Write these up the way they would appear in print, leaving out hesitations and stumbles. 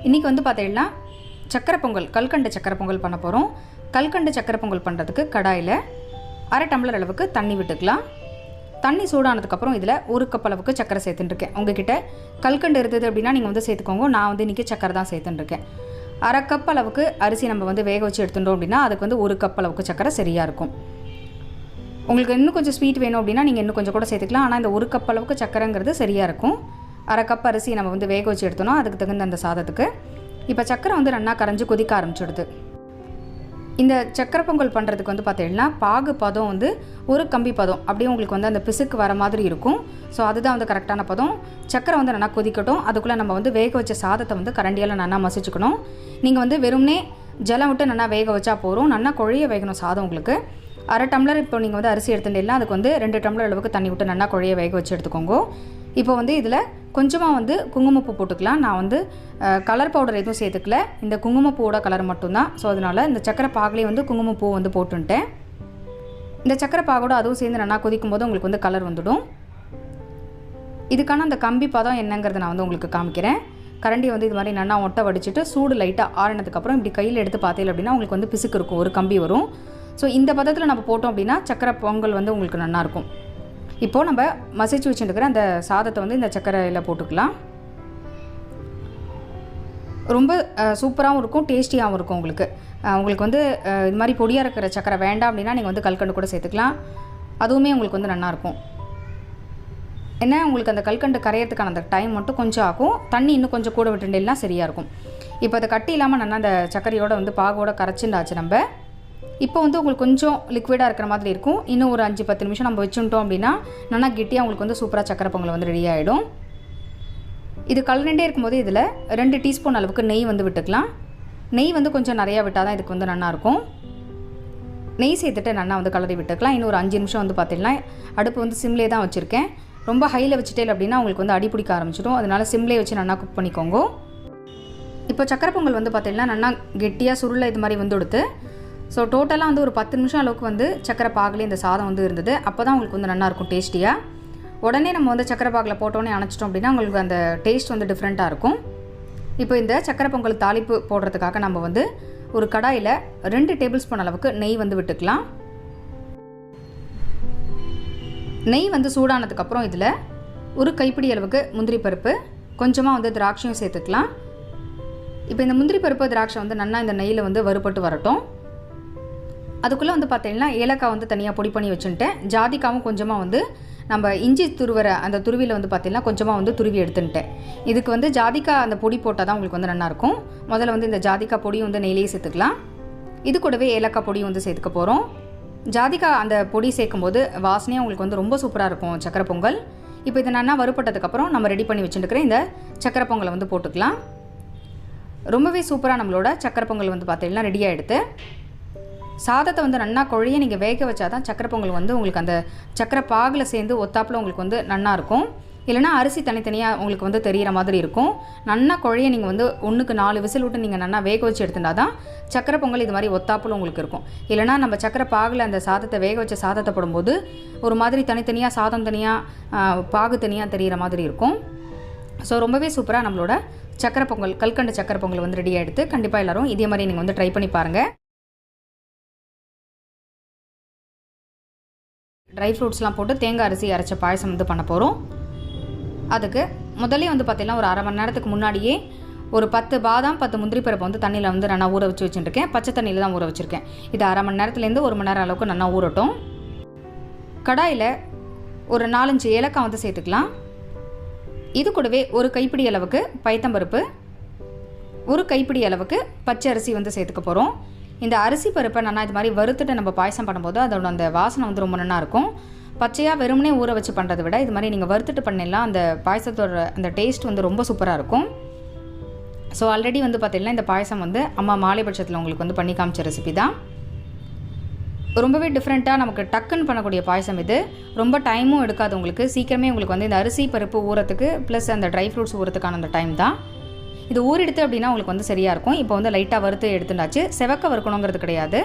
இன்றைக்கி வந்து பார்த்தீங்கன்னா சக்கரை பொங்கல், கல்கண்டு சக்கரை பொங்கல் பண்ண போகிறோம். கல்கண்டு சக்கரை பொங்கல் பண்ணுறதுக்கு கடாயில் 1/2 டம்ளர் அளவுக்கு தண்ணி விட்டுக்கலாம். தண்ணி சூடானதுக்கப்புறம் இதில் 1 கப் அளவுக்கு சக்கரை சேர்த்துட்டுருக்கேன். உங்ககிட்ட கல்கண்டு இருந்தது அப்படின்னா நீங்கள் வந்து சேர்த்துக்கோங்க. நான் வந்து இன்றைக்கி சக்கரை தான் சேர்த்துட்டுருக்கேன். 1/2 கப் அளவுக்கு அரிசி நம்ம வந்து வேக வச்சு எடுத்துட்டோம் அப்படின்னா அதுக்கு வந்து 1 கப் அளவுக்கு சக்கரை சரியாக இருக்கும். உங்களுக்கு இன்னும் கொஞ்சம் ஸ்வீட் வேணும் அப்படின்னா நீங்கள் இன்னும் கொஞ்சம் கூட சேர்த்துக்கலாம். ஆனால் இந்த 1 கப் அளவுக்கு சக்கரைங்கிறது சரியாக இருக்கும். 1/2 கப் அரிசி நம்ம வந்து வேக வச்சு எடுத்தோம்னா அதுக்கு தகுந்த அந்த சாதத்துக்கு. இப்போ சக்கரை வந்து நல்லா கரைஞ்சி கொதிக்க ஆரம்பிச்சிடுது. இந்த சக்கரை பொங்கல் பண்ணுறதுக்கு வந்து பார்த்தீங்கன்னா பாகு பதம் வந்து ஒரு கம்பி பதம் அப்படியே உங்களுக்கு வந்து அந்த பிசுக்கு வர மாதிரி இருக்கும். ஸோ அதுதான் வந்து கரெக்டான பதம். சக்கரை வந்து நல்லா கொதிக்கட்டும். அதுக்குள்ளே நம்ம வந்து வேக வச்ச சாதத்தை வந்து கரண்டியால் நல்லா மசிச்சுக்கணும். நீங்கள் வந்து வெறும்னே ஜலம் விட்டு நல்லா வேக வச்சா போகிறோம். நல்லா குழைய வேகணும் சாதம் உங்களுக்கு. 1/2 டம்ளர் இப்போ நீங்கள் வந்து அரிசி எடுத்துட்டீங்கன்னா அதுக்கு வந்து 2 டம்ளர் அளவுக்கு தண்ணி விட்டு நல்லா குழைய வேக வச்சு எடுத்துக்கோங்க. இப்போ வந்து இதில் கொஞ்சமாக வந்து குங்குமப்பூ போட்டுக்கலாம். நான் வந்து கலர் பவுடர் எதுவும் சேர்த்துக்கல. இந்த குங்குமப்பூவோட கலர் மட்டும்தான். ஸோ அதனால் இந்த சக்கரை பாகுலேயே வந்து குங்குமப்பூ வந்து போட்டுன்ட்டேன். இந்த சக்கரை பாகோட அதுவும் சேர்ந்து நல்லா கொதிக்கும் போது உங்களுக்கு வந்து கலர் வந்துடும். இதுக்கான அந்த கம்பி பதம் என்னங்கிறத நான் வந்து உங்களுக்கு காமிக்கிறேன். கரண்டி வந்து இது மாதிரி நல்லா ஒட்டை வடிச்சிட்டு சூடு லைட்டாக ஆறினதுக்கப்புறம் இப்படி கையில் எடுத்து பார்த்தீங்க அப்படின்னா உங்களுக்கு வந்து பிசுக்கு இருக்கும், ஒரு கம்பி வரும். ஸோ இந்த பதத்தில் நம்ம போட்டோம் அப்படின்னா சக்கரை பொங்கல் வந்து உங்களுக்கு நல்லாயிருக்கும். இப்போது நம்ம மசிச்சு வச்சுருக்கிற அந்த சாதத்தை வந்து இந்த சக்கரையில் போட்டுக்கலாம். ரொம்ப சூப்பராகவும் இருக்கும், டேஸ்டியாகவும் இருக்கும். உங்களுக்கு வந்து இது மாதிரி பொடியாக இருக்கிற சக்கரை வேண்டாம் அப்படின்னா நீங்கள் வந்து கல்கண்டு கூட சேர்த்துக்கலாம். அதுவுமே உங்களுக்கு வந்து நல்லாயிருக்கும். ஏன்னா உங்களுக்கு அந்த கல்கண்டு கரையிறதுக்கான அந்த டைம் மட்டும் கொஞ்சம் ஆகும். தண்ணி இன்னும் கொஞ்சம் கூட விட்டுட்டேன்னா சரியாக இருக்கும். இப்போ அதை கட்டி இல்லாமல் நல்லா அந்த சக்கரையோட வந்து பாகோட கரைச்சிண்டாச்சு நம்ம. இப்போ வந்து உங்களுக்கு கொஞ்சம் லிக்விடாக இருக்கிற மாதிரி இருக்கும். இன்னும் ஒரு 5-10 நிமிஷம் நம்ம வச்சுட்டோம் அப்படின்னா நல்லா கெட்டியாக உங்களுக்கு வந்து சூப்பராக சக்கரை பொங்கல் வந்து ரெடி ஆகிடும். இது கலந்துட்டே இருக்கும்போது இதில் 2 டீஸ்பூன் அளவுக்கு நெய் வந்து விட்டுக்கலாம். நெய் வந்து கொஞ்சம் நிறையா விட்டால் தான் இதுக்கு வந்து நல்லாயிருக்கும். நெய் சேர்த்துட்டு நல்லா வந்து கலரி விட்டுக்கலாம். இன்னும் ஒரு 5 நிமிஷம் வந்து பார்த்திங்கன்னா அடுப்பு வந்து சிம்லேயே தான் வச்சுருக்கேன். ரொம்ப ஹையில் வச்சுட்டே அப்படின்னா உங்களுக்கு வந்து அடி பிடிக்க ஆரம்பிச்சிடும். அதனால் சிம்லேயே வச்சு நல்லா குக் பண்ணிக்கோங்க. இப்போ சக்கரை பொங்கல் வந்து பார்த்திங்கன்னா நல்லா கெட்டியாக சுருளை இது மாதிரி வந்து கொடுத்து ஸோ டோட்டலாக வந்து ஒரு 10 நிமிஷம் அளவுக்கு வந்து சக்கரை பாகில் இந்த சாதம் வந்து இருந்தது. அப்போ தான் உங்களுக்கு வந்து நல்லாயிருக்கும் டேஸ்டியாக. உடனே நம்ம வந்து சக்கரை பாகில் போட்டோன்னே அணைச்சிட்டோம் அப்படின்னா உங்களுக்கு அந்த டேஸ்ட் வந்து டிஃப்ரெண்ட்டாக இருக்கும். இப்போ இந்த சக்கரை பொங்கல் தாளிப்பு போடுறதுக்காக நம்ம வந்து ஒரு கடாயில் 2 டேபிள் ஸ்பூன் அளவுக்கு நெய் வந்து விட்டுக்கலாம். நெய் வந்து சூடானதுக்கப்புறம் இதில் ஒரு கைப்பிடி அளவுக்கு முந்திரி பருப்பு, கொஞ்சமாக வந்து திராட்சையும் சேர்த்துக்கலாம். இப்போ இந்த முந்திரி பருப்பு திராட்சை வந்து நல்லா இந்த நெய்யில் வந்து வறுபட்டு வரட்டும். அதுக்குள்ளே வந்து பார்த்தீங்கன்னா ஏலக்காய் வந்து தனியாக பொடி பண்ணி வச்சுட்டேன். ஜாதிக்காவும் கொஞ்சமாக வந்து நம்ம இஞ்சி துருவர அந்த துருவியில் வந்து பார்த்திங்கன்னா கொஞ்சமாக வந்து துருவி எடுத்துட்டேன். இதுக்கு வந்து ஜாதிக்காய் அந்த பொடி போட்டால் தான் உங்களுக்கு வந்து நல்லாயிருக்கும். முதல்ல வந்து இந்த ஜாதிக்காய் பொடியும் வந்து நெய்லேயே சேர்த்துக்கலாம். இது கூடவே ஏலக்காய் பொடியும் வந்து சேர்த்துக்க போகிறோம். ஜாதிக்காய் அந்த பொடி சேர்க்கும்போது வாசனையாக உங்களுக்கு வந்து ரொம்ப சூப்பராக இருக்கும் சக்கரை பொங்கல். இப்போ இதை நல்லா வறுப்பட்டதுக்கப்புறம் நம்ம ரெடி பண்ணி வச்சுட்டுருக்கிற இந்த சக்கரை பொங்கலை வந்து போட்டுக்கலாம். ரொம்பவே சூப்பராக நம்மளோட சக்கரை பொங்கல் வந்து பார்த்திங்கன்னா ரெடி ஆகிடுது. சாதத்தை வந்து நல்லா குழைய நீங்கள் வேக வச்சா தான் சக்கரை பொங்கல் வந்து உங்களுக்கு அந்த சக்கரை பாகில் சேர்ந்து ஒத்தாப்பில் உங்களுக்கு வந்து நல்லாயிருக்கும். இல்லைனா அரிசி தனித்தனியாக உங்களுக்கு வந்து தெரிகிற மாதிரி இருக்கும். நல்லா குழைய நீங்கள் வந்து 1க்கு 4 விசில் விட்டு நீங்கள் நல்லா வேக வச்சு எடுத்துட்டா தான் சக்கரை பொங்கல் இது மாதிரி ஒத்தாப்பில் உங்களுக்கு இருக்கும். இல்லைனா நம்ம சக்கரை பாகில் அந்த சாதத்தை வேக வச்ச சாதத்தை போடும்போது ஒரு மாதிரி தனித்தனியாக சாதம் தனியாக பாகு தனியாக தெரிகிற மாதிரி இருக்கும். ஸோ ரொம்பவே சூப்பராக நம்மளோட சக்கரை பொங்கல், கல்கண்டு சக்கரை பொங்கல் வந்து ரெடி ஆகிடுது. கண்டிப்பாக எல்லோரும் இதே மாதிரி நீங்கள் வந்து ட்ரை பண்ணி பாருங்கள். ட்ரை ஃப்ரூட்ஸ்லாம் போட்டு தேங்காய் அரிசி அரைச்ச பாயசம் வந்து பண்ண போகிறோம். அதுக்கு முதல்ல வந்து பார்த்திங்கன்னா ஒரு 1/2 மணி நேரத்துக்கு முன்னாடியே ஒரு 10 பாதாம் 10 முந்திரி பருப்பு வந்து தண்ணியில் வந்து நான் ஊற வச்சு வச்சுருக்கேன். பச்சை தண்ணியில் தான் ஊற வச்சுருக்கேன். இது 1/2 மணி நேரத்துலேருந்து 1 மணி நேரம் அளவுக்கு நல்லா ஊறட்டும். கடாயில் ஒரு 4-5 ஏலக்காய் வந்து சேர்த்துக்கலாம். இது கூடவே ஒரு கைப்பிடி அளவுக்கு பைத்தம்பருப்பு, ஒரு கைப்பிடி அளவுக்கு பச்சை அரிசி வந்து சேர்த்துக்க போகிறோம். இந்த அரிசி பருப்பை நல்லா இது மாதிரி வறுத்துட்டு நம்ம பாயசம் பண்ணும்போது அதோட அந்த வாசனை வந்து ரொம்ப நல்லா இருக்கும். பச்சையாக வெறுமனே ஊற வச்சு பண்ணுறதை விட இது மாதிரி நீங்கள் வறுத்துட்டு பண்ணிடலாம். அந்த பாயசத்தோட அந்த டேஸ்ட் வந்து ரொம்ப சூப்பராக இருக்கும். ஸோ ஆல்ரெடி வந்து பார்த்திங்கன்னா இந்த பாயசம் வந்து அம்மா மாலைபட்சத்தில் உங்களுக்கு வந்து பண்ணி காமிச்ச ரெசிபி தான். ரொம்பவே டிஃப்ரெண்ட்டாக நமக்கு டக்குன்னு பண்ணக்கூடிய பாயசம் இது. ரொம்ப டைமும் எடுக்காது உங்களுக்கு. சீக்கிரமே உங்களுக்கு வந்து இந்த அரிசி பருப்பு ஊறத்துக்கு ப்ளஸ் அந்த ட்ரை ஃப்ரூட்ஸ் ஊறத்துக்கான அந்த டைம் தான். இது ஊறிடுத்து அப்படின்னா உங்களுக்கு வந்து சரியாக இருக்கும். இப்போ வந்து லைட்டாக வறுத்து எடுத்துட்டாச்சு. செவக்க வறுக்கணுங்கிறது கிடையாது.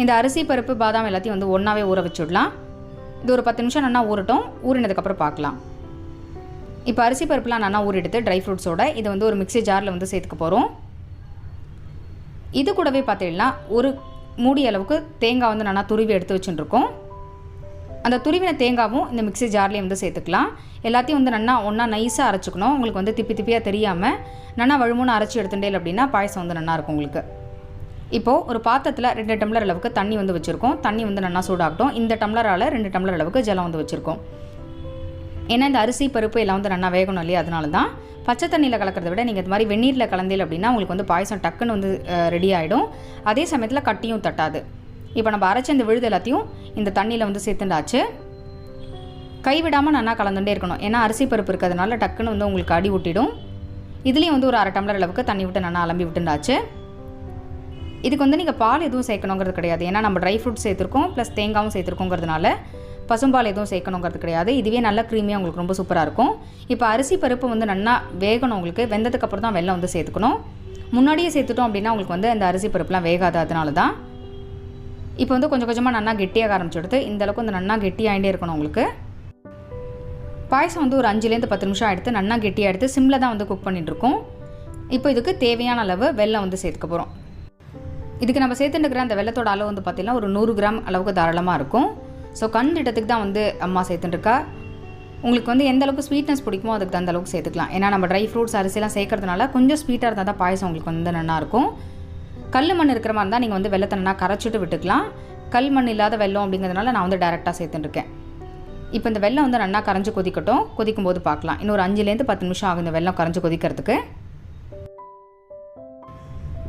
இந்த அரிசி பருப்பு பாதாம் எல்லாத்தையும் வந்து ஒன்றாவே ஊற வச்சுடலாம். இது ஒரு 10 நிமிஷம் நல்லா ஊறட்டும். ஊறினதுக்கப்புறம் பார்க்கலாம். இப்போ அரிசி பருப்புலாம் நல்லா ஊற எடுத்து ட்ரை ஃப்ரூட்ஸோட இதை வந்து ஒரு மிக்ஸி ஜாரில் வந்து சேர்த்துக்க போகிறோம். இது கூடவே பார்த்தீங்கன்னா ஒரு மூடி அளவுக்கு தேங்காய் வந்து நல்லா துருவி எடுத்து வச்சுருக்கோம். அந்த துருவின தேங்காவும் இந்த மிக்ஸி ஜார்லேயே வந்து சேர்த்துக்கலாம். எல்லாத்தையும் வந்து நல்லா ஒன்றா நைஸாக அரைச்சிக்கணும். உங்களுக்கு வந்து திப்பி திப்பியாக தெரியாமல் நல்லா வழுமுன்னு அரைச்சி எடுத்துட்டேன் அப்படின்னா பாயசம் வந்து நல்லாயிருக்கும் உங்களுக்கு. இப்போது ஒரு பாத்திரத்தில் 2 டம்ளர் அளவுக்கு தண்ணி வந்து வச்சுருக்கோம். தண்ணி வந்து நல்லா சூடாகட்டும். இந்த டம்ளரால் 2 டம்ளர் அளவுக்கு ஜலம் வந்து வச்சுருக்கோம். ஏன்னா இந்த அரிசி பருப்பு எல்லாம் வந்து நல்லா வேகணும் இல்லையா, அதனால தான். பச்சை தண்ணியில் கலக்கிறத விட நீங்கள் இது மாதிரி வெந்நீரில் கலந்தீங்க அப்படின்னா உங்களுக்கு வந்து பாயசம் டக்குன்னு வந்து ரெடி ஆகிடும். அதே சமயத்தில் கட்டியும் தட்டாது. இப்போ நம்ம அரைச்ச இந்த விழுது எல்லாத்தையும் இந்த தண்ணியில் வந்து சேர்த்துண்டாச்சு. கைவிடாமல் நல்லா கலந்துட்டே இருக்கணும். ஏன்னா அரிசி பருப்பு இருக்கிறதுனால டக்குன்னு வந்து உங்களுக்கு அடி ஊட்டிடும். இதுலேயும் வந்து ஒரு 1/2 டம்ளர் அளவுக்கு தண்ணி விட்டு நல்லா அலம்பி விட்டுண்டாச்சு. இதுக்கு வந்து நீங்கள் பால் எதுவும் சேர்க்கணுங்கிறது கிடையாது. ஏன்னா நம்ம ட்ரை ஃப்ரூட் சேர்த்துருக்கோம் ப்ளஸ் தேங்காயும் சேர்த்துருக்கோங்கிறதுனால பசும்பால் எதுவும் சேர்க்கணுங்கிறது கிடையாது. இதுவே நல்ல க்ரீமியாக உங்களுக்கு ரொம்ப சூப்பராக இருக்கும். இப்போ அரிசி பருப்பு வந்து நல்லா வேகணும். உங்களுக்கு வெந்ததுக்கப்புறம் தான் வெல்லம் வந்து சேர்த்துக்கணும். முன்னாடியே சேர்த்துட்டோம் அப்படின்னா உங்களுக்கு வந்து அந்த அரிசி பருப்புலாம் வேகாது. அதனால தான் இப்போ வந்து கொஞ்சம் கொஞ்சமாக நல்லா கெட்டியாக ஆரம்பிச்சுடுது. இந்தளவுக்கு வந்து நல்லா கெட்டியாகிட்டே இருக்கணும் உங்களுக்கு. பாயசம் வந்து ஒரு 5லேருந்து 10 நிமிஷம் எடுத்து நல்லா கெட்டியாக எடுத்து சிம்மில் தான் வந்து குக் பண்ணிகிட்ருக்கோம். இப்போ இதுக்கு தேவையான அளவு வெல்லம் வந்து சேர்த்துக்க போகிறோம். இதுக்கு நம்ம சேர்த்துட்டுக்கிற அந்த வெல்லத்தோட அளவு வந்து பார்த்திங்கன்னா ஒரு 100 கிராம் அளவுக்கு தாராளமாக இருக்கும். ஸோ கண்டிடத்துக்கு தான் வந்து அம்மா சேர்த்துட்டுருக்கா. உங்களுக்கு வந்து எந்த அளவுக்கு ஸ்வீட்னஸ் பிடிக்குமோ அதுக்கு அந்த அளவுக்கு சேர்த்துக்கலாம். ஏன்னா நம்ம ட்ரை ஃப்ரூட்ஸ் அரிசிலாம் சேர்க்கறதுனால கொஞ்சம் ஸ்வீட்டாக இருந்தால் தான் பாயசம் உங்களுக்கு வந்து நல்லாயிருக்கும். கல் மண் இருக்கிற மாதிரி இருந்தால் நீங்கள் வந்து வெள்ளத்தை நல்லா கரைச்சிட்டு விட்டுக்கலாம். கல் மண் இல்லாத வெல்லம் அப்படிங்கிறதுனால நான் வந்து டேரெக்டாக சேர்த்துட்டுருக்கேன். இப்போ இந்த வெல்லம் வந்து நல்லா கரைஞ்சி கொதிக்கட்டும். கொதிக்கும் போது பார்க்கலாம். இன்னும் ஒரு 5லேருந்து 10 நிமிஷம் ஆகும் இந்த வெல்லம் கரைஞ்சி கொதிக்கிறதுக்கு.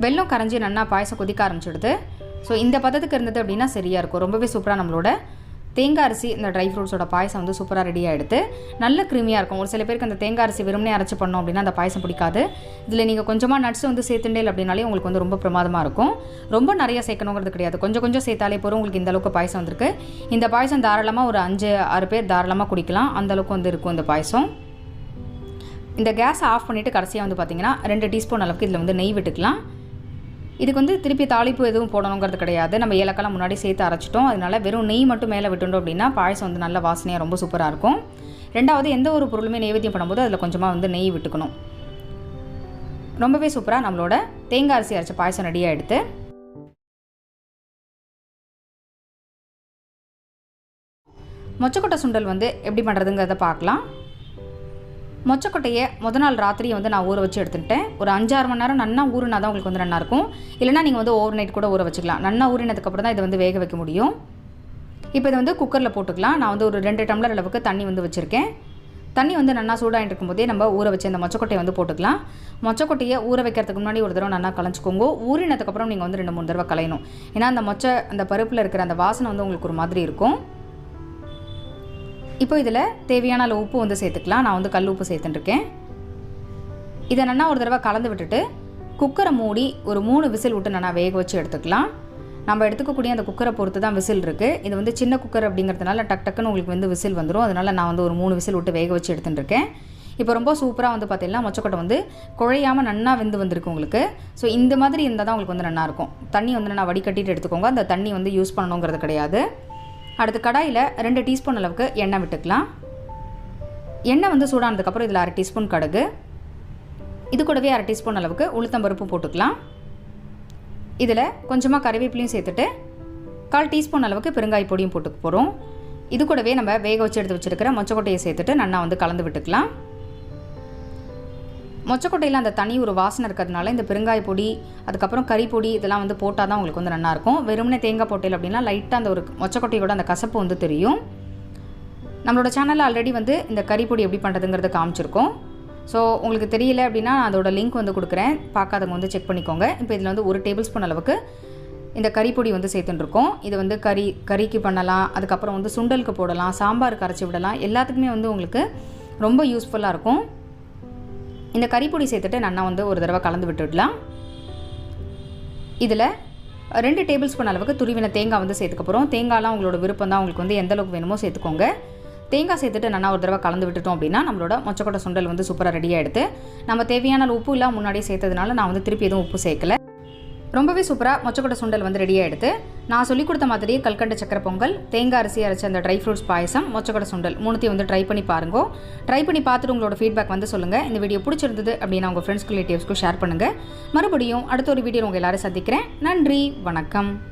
வெல்லம் கரைஞ்சி நல்லா பாயசம் கொதிக்க ஆரம்பிச்சிடுது. ஸோ இந்த பதத்துக்கு இருந்தது அப்படின்னா சரியாக இருக்கும். ரொம்பவே சூப்பராக நம்மளோட தேங்காய் அரிசி இந்த ட்ரை ஃப்ரூட்ஸோட பாயசம் வந்து சூப்பராக ரெடியாக எடுத்து நல்ல க்ரீமியாக இருக்கும். ஒரு சில பேருக்கு அந்த தேங்காய் அரிசி வெறுமனே அரைச்சி பண்ணோம் அப்படின்னா அந்த பாயசம் பிடிக்காது. இதில் நீங்கள் கொஞ்சமாக நட்ஸ் வந்து சேர்த்துண்டேல் அப்படின்னாலே உங்களுக்கு வந்து ரொம்ப பிரமாதமாக இருக்கும். ரொம்ப நிறைய சேர்க்கணுங்கிறது கிடையாது. கொஞ்சம் கொஞ்சம் சேர்த்தாலே போகிறோம். உங்களுக்கு இந்த அளவுக்கு பாயசம் வந்திருக்கு. இந்த பாயசம் தாராளமாக ஒரு 5-6 பேர் தாராளமாக குடிக்கலாம். அந்தளவுக்கு வந்து இருக்கும் இந்த பாயசம். இந்த கேஸை ஆஃப் பண்ணிவிட்டு கடைசியாக வந்து பார்த்திங்கன்னா 2 டீஸ்பூன் அளவுக்கு இதில் வந்து நெய் விட்டுக்கலாம். இதுக்கு வந்து திருப்பி தாளிப்பு எதுவும் போடணுங்கிறது கிடையாது. நம்ம ஏலக்காய் முன்னாடி சேர்த்து அரைச்சிட்டோம். அதனால் வெறும் நெய் மட்டும் மேலே விட்டுட்டோம் அப்படின்னா பாயசம் வந்து நல்ல வாசனையாக ரொம்ப சூப்பராக இருக்கும். ரெண்டாவது எந்த ஒரு பொருளுமே நைவேத்தியம் பண்ணும்போது அதில் கொஞ்சமாக வந்து நெய் விட்டுக்கணும். ரொம்பவே சூப்பராக நம்மளோட தேங்காய் அரிசி அரைச்ச பாயசம் ரெடியாக எடுத்து மொச்சக்கொட்டை சுண்டல் வந்து எப்படி பண்ணுறதுங்கிறத பார்க்கலாம். மொச்சக்கொட்டையை நாள் ராத்திரியை வந்து நான் ஊற வச்சு எடுத்துட்டேன். ஒரு 5-6 மணி நேரம் நல்லா ஊறினா தான் உங்களுக்கு வந்து நல்லாயிருக்கும். இல்லைனா நீங்கள் வந்து ஓவர் நைட் கூட ஊற வச்சுக்கலாம். நல்லா ஊறினதுக்கப்புறம் தான் இதை வந்து வேக வைக்க முடியும். இப்போ இதை வந்து குக்கரில் போட்டுக்கலாம். நான் வந்து ஒரு 2 டம்ளர் அளவுக்கு தண்ணி வந்து வச்சுருக்கேன். தண்ணி வந்து நல்லா சூடாகிட்டு இருக்கும்போதே நம்ம ஊற வச்சு அந்த மொச்சக்கொட்டையை வந்து போட்டுக்கலாம். மொச்சக்கொட்டையை ஊற வைக்கிறதுக்கு முன்னாடி ஒரு தடவை நல்லா கலைஞ்சிக்கோங்க. ஊறினதுக்கப்புறம் நீங்கள் வந்து 2-3 தடவை கலையணும். ஏன்னா அந்த பருப்பில் இருக்கிற அந்த வாசனை வந்து உங்களுக்கு ஒரு மாதிரி இருக்கும். இப்போ இதில் தேவையான அளவு உப்பு வந்து சேர்த்துக்கலாம். நான் வந்து கல் உப்பு சேர்த்துட்டுருக்கேன். இதை நல்லா ஒரு தடவை கலந்து விட்டுட்டு குக்கரை மூடி ஒரு 3 விசில் விட்டு நல்லா வேக வச்சு எடுத்துக்கலாம். நம்ம எடுத்துக்கக்கூடிய அந்த குக்கரை பொறுத்து தான் விசில் இருக்குது. இது வந்து சின்ன குக்கர் அப்படிங்கிறதுனால டக்குன்னு உங்களுக்கு வந்து விசில் வந்துடும். அதனால் நான் வந்து ஒரு 3 விசில் விட்டு வேக வச்சு எடுத்துட்டுருக்கேன். இப்போ ரொம்ப சூப்பராக வந்து பார்த்திங்கன்னா மொச்சக்கொட்டை வந்து குழையாமல் நல்லா வெந்து வந்திருக்கு உங்களுக்கு. ஸோ இந்த மாதிரி இருந்தால் தான் உங்களுக்கு வந்து நல்லாயிருக்கும். தண்ணி வந்து நல்லா வடிகட்டிட்டு எடுத்துக்கோங்க. அந்த தண்ணி வந்து யூஸ் பண்ணணுங்கிறது கிடையாது. அடுத்து கடாயில் 2 டீஸ்பூன் அளவுக்கு எண்ணெய் விட்டுக்கலாம். எண்ணெய் வந்து சூடானதுக்கப்புறம் இதில் 1/2 டீஸ்பூன் கடுகு, இது கூடவே 1/2 டீஸ்பூன் அளவுக்கு உளுத்தம்பருப்பு போட்டுக்கலாம். இதில் கொஞ்சமாக கறிவேப்பிலையும் சேர்த்துட்டு 1/4 டீஸ்பூன் அளவுக்கு பெருங்காய பொடியும் போட்டுக்க போகிறோம். இது கூடவே நம்ம வேக வச்சு எடுத்து வச்சுருக்கிற மொச்சக்கொட்டையை சேர்த்துட்டு நல்லா வந்து கலந்து விட்டுக்கலாம். மொச்சக்கொட்டையில் அந்த தனி ஒரு வாசனை இருக்கிறதுனால இந்த பெருங்காய பொடி அதுக்கப்புறம் கறி பொடி இதெல்லாம் வந்து போட்டால் தான் உங்களுக்கு வந்து நல்லாயிருக்கும். வெறுமனே தேங்காய் போட்டையில் அப்படின்னா லைட்டாக அந்த ஒரு மொச்சக்கொட்டையோட அந்த கசப்பு வந்து தெரியும். நம்மளோட சேனலில் ஆல்ரெடி வந்து இந்த கறி பொடி எப்படி பண்ணுறதுங்கிறத காமிச்சிருக்கோம். ஸோ உங்களுக்கு தெரியல அப்படின்னா அதோட லிங்க் வந்து கொடுக்குறேன். பார்க்காதவங்க வந்து செக் பண்ணிக்கோங்க. இப்போ இதில் வந்து 1 டேபிள் ஸ்பூன் அளவுக்கு இந்த கறி பொடி வந்து சேர்த்துட்டுருக்கோம். இது வந்து கறிக்கு பண்ணலாம், அதுக்கப்புறம் வந்து சுண்டலுக்கு போடலாம், சாம்பாருக்கு அரைச்சி விடலாம். எல்லாத்துக்குமே வந்து உங்களுக்கு ரொம்ப யூஸ்ஃபுல்லாக இருக்கும். இந்த கறிப்பொடி சேர்த்துட்டு நல்லா வந்து ஒரு தடவை கலந்து விட்டுடலாம். இதில் 2 டேபிள் ஸ்பூன் அளவுக்கு துருவின தேங்காய் வந்து சேர்த்துக்க போகிறோம். தேங்காய்லாம் உங்களோட விருப்பம் தான். உங்களுக்கு வந்து எந்த அளவுக்கு வேணுமோ சேர்த்துக்கோங்க. தேங்காய் சேர்த்துட்டு நல்லா ஒரு தடவை கலந்து விட்டுட்டோம் அப்படின்னா நம்மளோட மொச்சக்கொட்டை சுண்டல் வந்து சூப்பராக ரெடியாக எடுத்து நம்ம தேவையான உப்பு எல்லாம் முன்னாடியே சேர்த்ததுனால நான் வந்து திருப்பி எதுவும் உப்பு சேர்க்கல. ரொம்பவே சூப்பராக மொச்சக்கொட்டை சுண்டல் வந்து ரெடி ஆகிடுது. நான் சொல்லிக் கொடுத்த மாதிரியே கல்கண்டு சக்கரை பொங்கல், தேங்காய் அரிசி அரைச்ச அந்த ட்ரை ஃப்ரூட்ஸ் பாயசம், மொச்சக்கொட்டை சுண்டல் மூணுத்தையும் வந்து ட்ரை பண்ணி பாருங்க. ட்ரை பண்ணி பார்த்துட்டு உங்களோட ஃபீட்பேக் வந்து சொல்லுங்கள். இந்த வீடியோ பிடிச்சிருந்தது அப்படின்னா உங்கள் ஃப்ரெண்ட்ஸ்க்கு ரிலேட்டிவ்ஸ்க்கு ஷேர் பண்ணுங்கள். மறுபடியும் அடுத்த ஒரு வீடியோ உங்கள் எல்லாரும் சந்திக்கிறேன். நன்றி, வணக்கம்.